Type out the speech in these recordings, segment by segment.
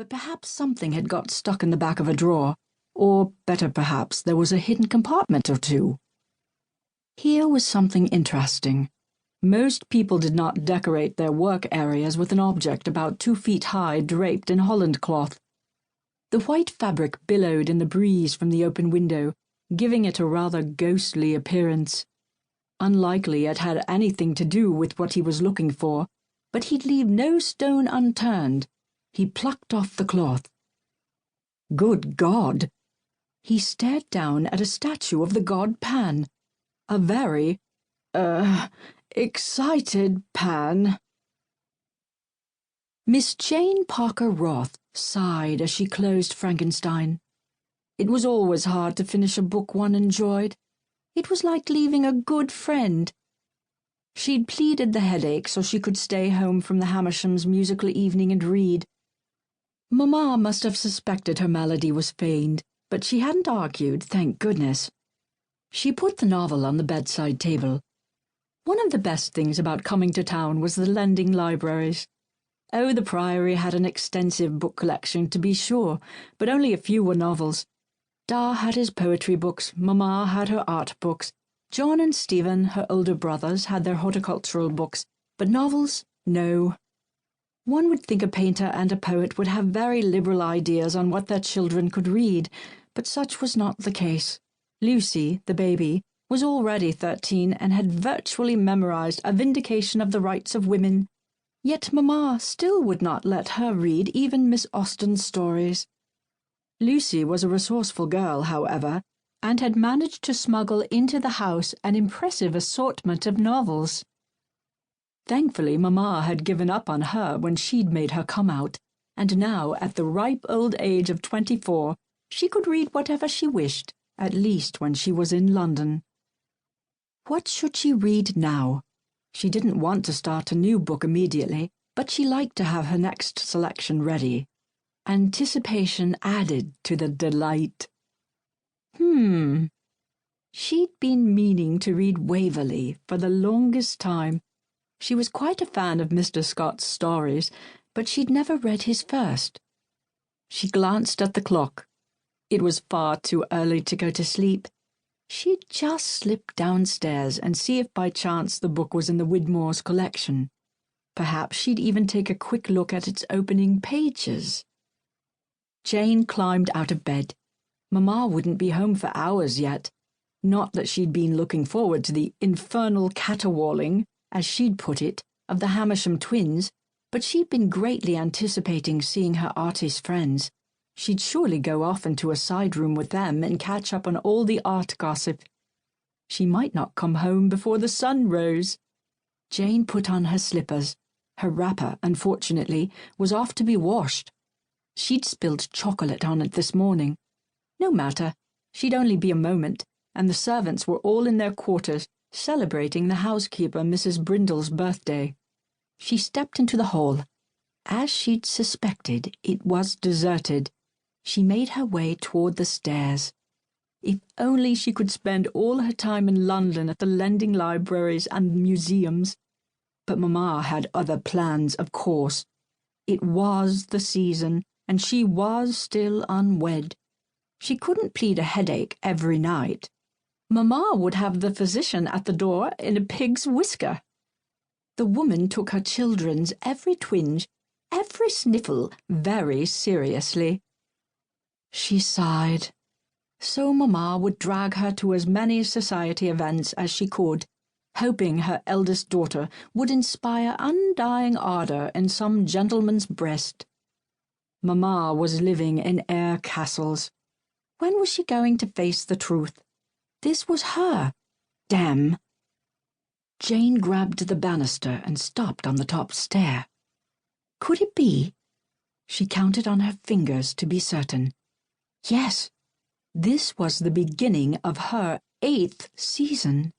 but perhaps something had got stuck in the back of a drawer, or, better perhaps, there was a hidden compartment or two. Here was something interesting. Most people did not decorate their work areas with an object about 2 feet high draped in Holland cloth. The white fabric billowed in the breeze from the open window, giving it a rather ghostly appearance. Unlikely it had anything to do with what he was looking for, but he'd leave no stone unturned. He plucked off the cloth. Good God! He stared down at a statue of the god Pan. A very, excited Pan. Miss Jane Parker-Roth sighed as she closed Frankenstein. It was always hard to finish a book one enjoyed. It was like leaving a good friend. She'd pleaded the headache so she could stay home from the Hamershams' musical evening and read. Mamma must have suspected her malady was feigned, but she hadn't argued, thank goodness. She put the novel on the bedside table. One of the best things about coming to town was the lending libraries. Oh, the Priory had an extensive book collection, to be sure, but only a few were novels. Da had his poetry books, Mamma had her art books, John and Stephen, her older brothers, had their horticultural books, but novels, no. One would think a painter and a poet would have very liberal ideas on what their children could read, but such was not the case. Lucy, the baby, was already 13 and had virtually memorized A Vindication of the Rights of Women, yet Mamma still would not let her read even Miss Austen's stories. Lucy was a resourceful girl, however, and had managed to smuggle into the house an impressive assortment of novels. Thankfully, Mamma had given up on her when she'd made her come out, and now, at the ripe old age of 24, she could read whatever she wished, at least when she was in London. What should she read now? She didn't want to start a new book immediately, but she liked to have her next selection ready. Anticipation added to the delight. She'd been meaning to read Waverley for the longest time. She was quite a fan of Mr. Scott's stories, but she'd never read his first. She glanced at the clock. It was far too early to go to sleep. She'd just slip downstairs and see if by chance the book was in the Widmore's collection. Perhaps she'd even take a quick look at its opening pages. Jane climbed out of bed. Mamma wouldn't be home for hours yet. Not that she'd been looking forward to the infernal caterwauling, as she'd put it, of the Hamersham twins, but she'd been greatly anticipating seeing her artist friends. She'd surely go off into a side room with them and catch up on all the art gossip. She might not come home before the sun rose. Jane put on her slippers. Her wrapper, unfortunately, was off to be washed. She'd spilled chocolate on it this morning. No matter, she'd only be a moment, and the servants were all in their quarters, celebrating the housekeeper Mrs. Brindle's birthday. She stepped into the hall. As she'd suspected, it was deserted. She made her way toward the stairs. If only she could spend all her time in London at the lending libraries and museums. But Mamma had other plans, of course. It was the season, and she was still unwed. She couldn't plead a headache every night. Mamma would have the physician at the door in a pig's whisker. The woman took her children's every twinge, every sniffle, very seriously. She sighed. So Mamma would drag her to as many society events as she could, hoping her eldest daughter would inspire undying ardor in some gentleman's breast. Mamma was living in air castles. When was she going to face the truth? This was her. Damn. Jane grabbed the banister and stopped on the top stair. Could it be? She counted on her fingers to be certain. Yes, this was the beginning of her 8th season.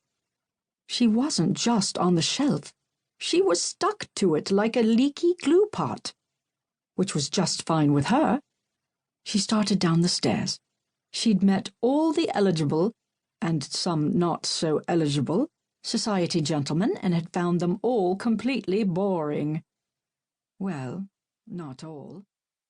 She wasn't just on the shelf. She was stuck to it like a leaky glue pot, which was just fine with her. She started down the stairs. She'd met all the eligible, and some not so eligible, society gentlemen and had found them all completely boring. Well, not all.